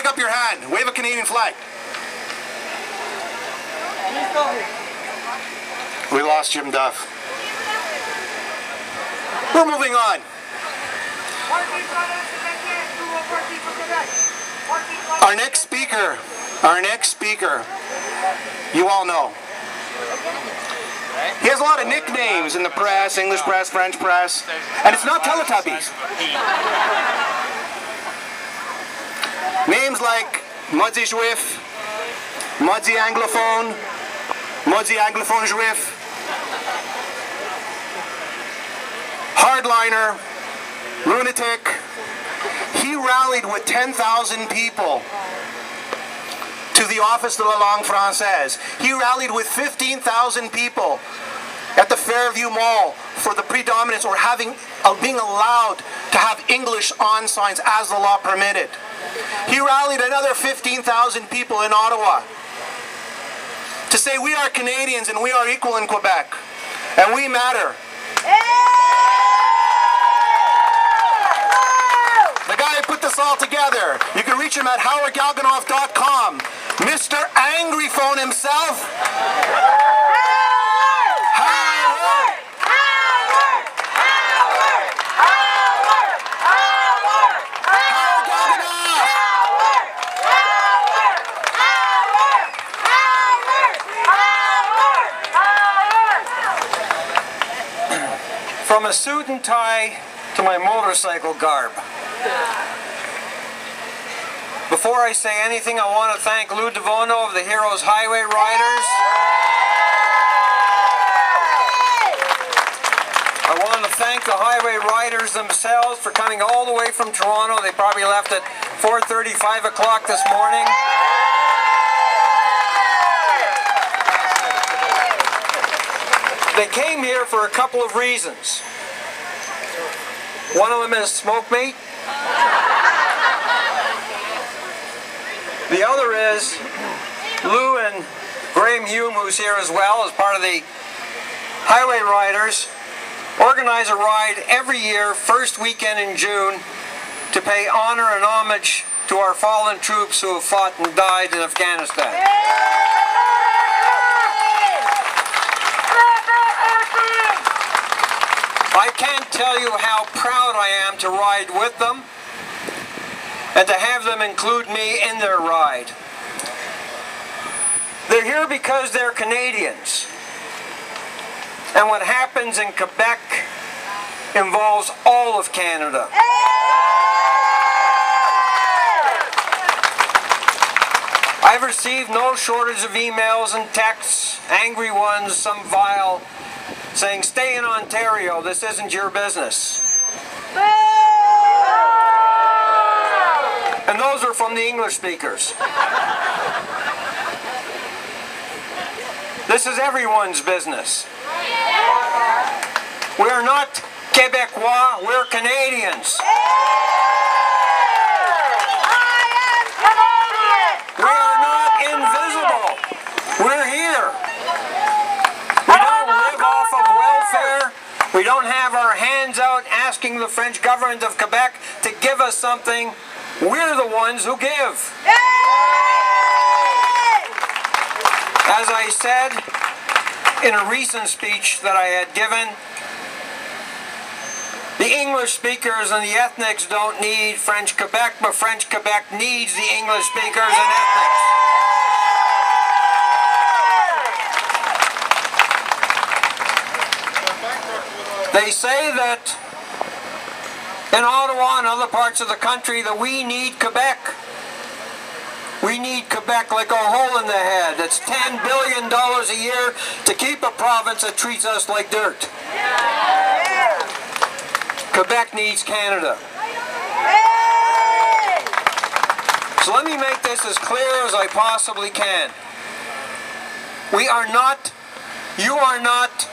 pick up your hand. Wave a Canadian flag. We lost Jim Duff. We're moving on. Our next speaker, you all know. He has a lot of nicknames in the press, English press, French press, and it's not Teletubbies. Names like Muddy Juif, Muddy Anglophone, Muddy Anglophone Juif, Hardliner, Lunatic. He rallied with 10,000 people to the Office de la Langue Française. He rallied with 15,000 people at the Fairview Mall for the predominance or being allowed to have English on signs as the law permitted. He rallied another 15,000 people in Ottawa to say we are Canadians and we are equal in Quebec and we matter. The guy who put this all together, you can reach him at howardgalganov.com. Mr. Angry Phone himself. Howard! Howard! Howard! Howard! Howard! Howard Galganov! Howard! Howard! Howard! Howard! Howard! From a suit and tie to my motorcycle garb. Before I say anything, I want to thank Lou Devono of the Heroes Highway Riders. I want to thank the Highway Riders themselves for coming all the way from Toronto. They probably left at 4:30, 5 o'clock this morning. They came here for a couple of reasons. One of them is smoke meat. The other is Lou and Graham Hume, who's here as well as part of the Highway Riders, organize a ride every year, first weekend in June, to pay honor and homage to our fallen troops who have fought and died in Afghanistan. I can't tell you how proud I am to ride with them and to have them include me in their ride. They're here because they're Canadians. And what happens in Quebec involves all of Canada. I've received no shortage of emails and texts, angry ones, some vile, saying, "Stay in Ontario, this isn't your business." And those are from the English speakers. This is everyone's business. We're not Quebecois, we're Canadians. We are not invisible. We're here. We don't live off of welfare. We don't have our hands out asking the French government of Quebec to give us something. We're the ones who give. As I said in a recent speech that I had given, the English speakers and the ethnics don't need French Quebec, but French Quebec needs the English speakers and ethnics. They say that in Ottawa and other parts of the country that we need Quebec. We need Quebec like a hole in the head. It's $10 billion a year to keep a province that treats us like dirt. Quebec needs Canada. So let me make this as clear as I possibly can. We are not, you are not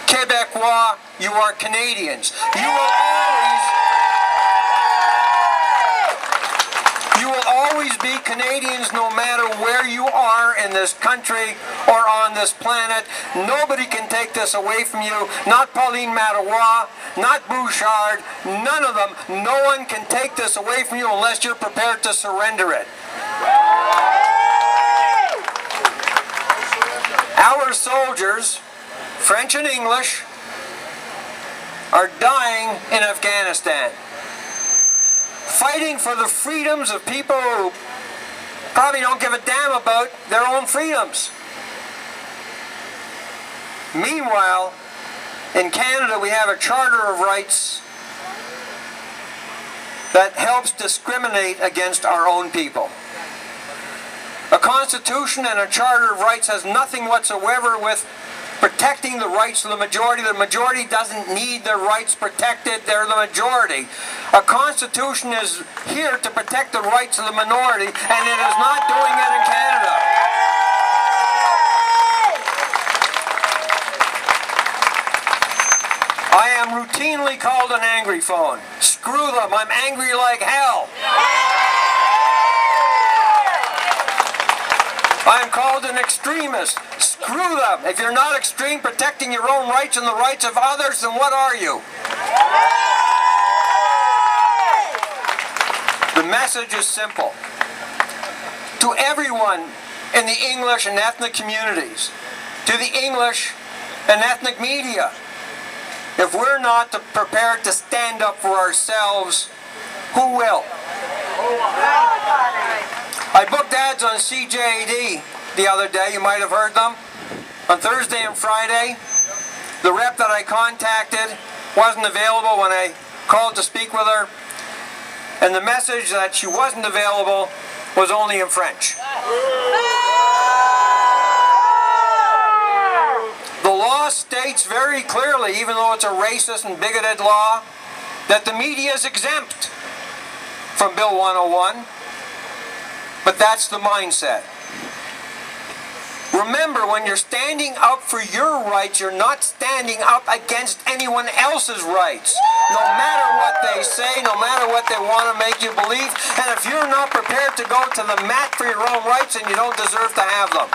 Quebecois, you are Canadians. You will always be Canadians no matter where you are in this country or on this planet. Nobody can take this away from you. Not Pauline Marois, not Bouchard, none of them. No one can take this away from you unless you're prepared to surrender it. Our soldiers, French and English, are dying in Afghanistan, fighting for the freedoms of people who probably don't give a damn about their own freedoms. Meanwhile, in Canada, we have a Charter of Rights that helps discriminate against our own people. A Constitution and a Charter of Rights has nothing whatsoever with protecting the rights of the majority. The majority doesn't need their rights protected. They're the majority. A Constitution is here to protect the rights of the minority, and it is not doing it in Canada. I am routinely called an angry phone. Screw them. I'm angry like hell. I'm called an extremist. Screw them. If you're not extreme, protecting your own rights and the rights of others, then what are you? The message is simple. To everyone in the English and ethnic communities, to the English and ethnic media, if we're not prepared to stand up for ourselves, who will? I booked ads on CJAD the other day. You might have heard them. On Thursday and Friday, the rep that I contacted wasn't available when I called to speak with her, and the message that she wasn't available was only in French. The law states very clearly, even though it's a racist and bigoted law, that the media is exempt from Bill 101. But that's the mindset. Remember, when you're standing up for your rights, you're not standing up against anyone else's rights. No matter what they say, no matter what they want to make you believe. And if you're not prepared to go to the mat for your own rights, then you don't deserve to have them.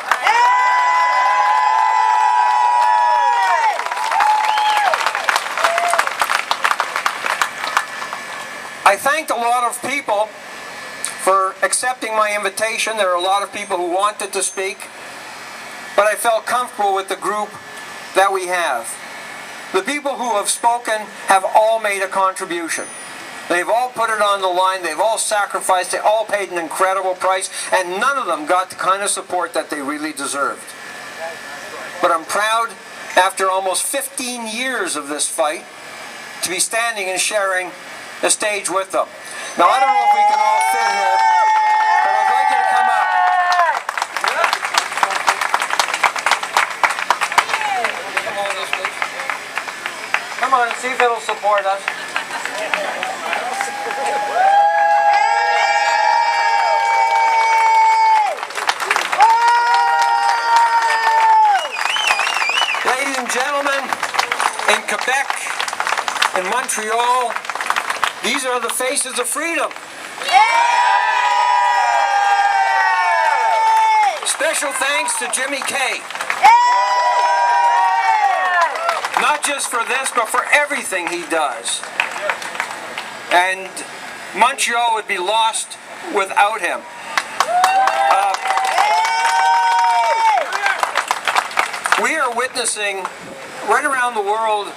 I thanked a lot of people for accepting my invitation. There are a lot of people who wanted to speak, but I felt comfortable with the group that we have. The people who have spoken have all made a contribution. They've all put it on the line, they've all sacrificed, they all paid an incredible price, and none of them got the kind of support that they really deserved. But I'm proud, after almost 15 years of this fight, to be standing and sharing the stage with them. Now, I don't know if we can all sit here, but I'd like you to come up. Come on and see if it'll support us. Ladies and gentlemen, in Quebec, in Montreal, these are the faces of freedom. Special thanks to Jimmy Kay. Not just for this, but for everything he does. And Montreal would be lost without him. We are witnessing right around the world,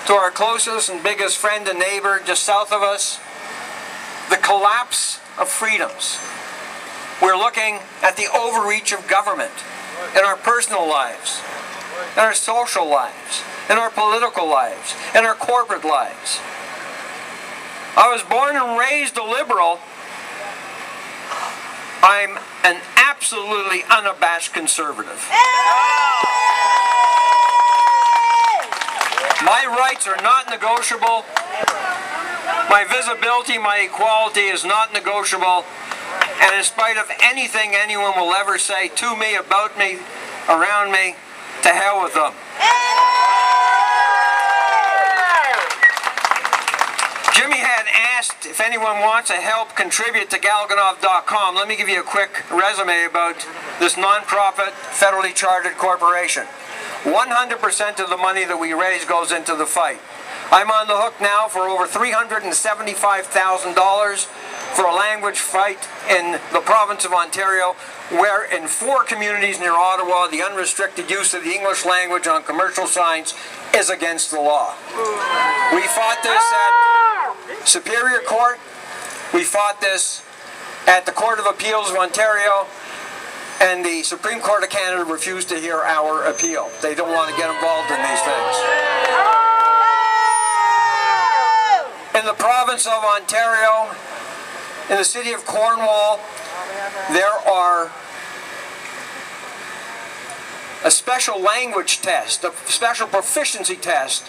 to our closest and biggest friend and neighbor just south of us, the collapse of freedoms. We're looking at the overreach of government in our personal lives, in our social lives, in our political lives, in our corporate lives. I was born and raised a liberal. I'm an absolutely unabashed conservative. My rights are not negotiable. My visibility, my equality is not negotiable. And in spite of anything anyone will ever say to me, about me, around me, to hell with them. Jimmy had asked if anyone wants to help contribute to Galganov.com. Let me give you a quick resume about this non-profit, federally chartered corporation. 100% of the money that we raise goes into the fight. I'm on the hook now for over $375,000 for a language fight in the province of Ontario, where in 4 communities near Ottawa, the unrestricted use of the English language on commercial signs is against the law. We fought this at Superior Court. We fought this at the Court of Appeals of Ontario, and the Supreme Court of Canada refused to hear our appeal. They don't want to get involved in these things. In the province of Ontario, in the city of Cornwall, there are a special language test, a special proficiency test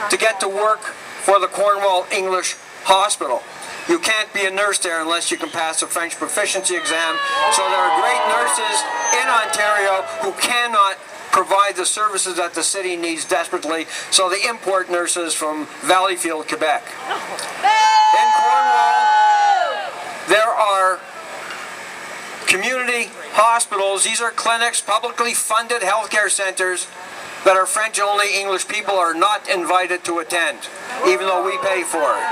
to get to work for the Cornwall English Hospital. You can't be a nurse there unless you can pass a French proficiency exam. So there are great nurses in Ontario who cannot provide the services that the city needs desperately, so they import nurses from Valleyfield, Quebec. In Cornwall, there are community hospitals. These are clinics, publicly funded healthcare centers that are French only. English people are not invited to attend, even though we pay for it.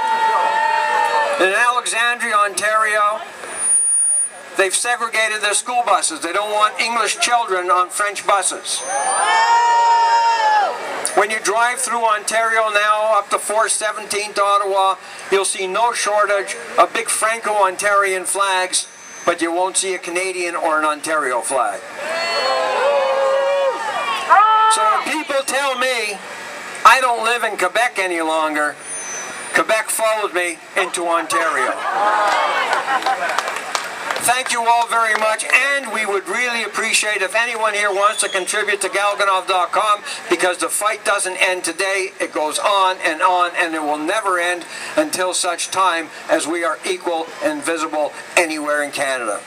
In Alexandria, Ontario, they've segregated their school buses. They don't want English children on French buses. When you drive through Ontario now, up to 417 to Ottawa, you'll see no shortage of big Franco-Ontarian flags, but you won't see a Canadian or an Ontario flag. So when people tell me I don't live in Quebec any longer, Quebec followed me into Ontario. Thank you all very much, and we would really appreciate if anyone here wants to contribute to Galganov.com, because the fight doesn't end today. It goes on, and it will never end until such time as we are equal and visible anywhere in Canada.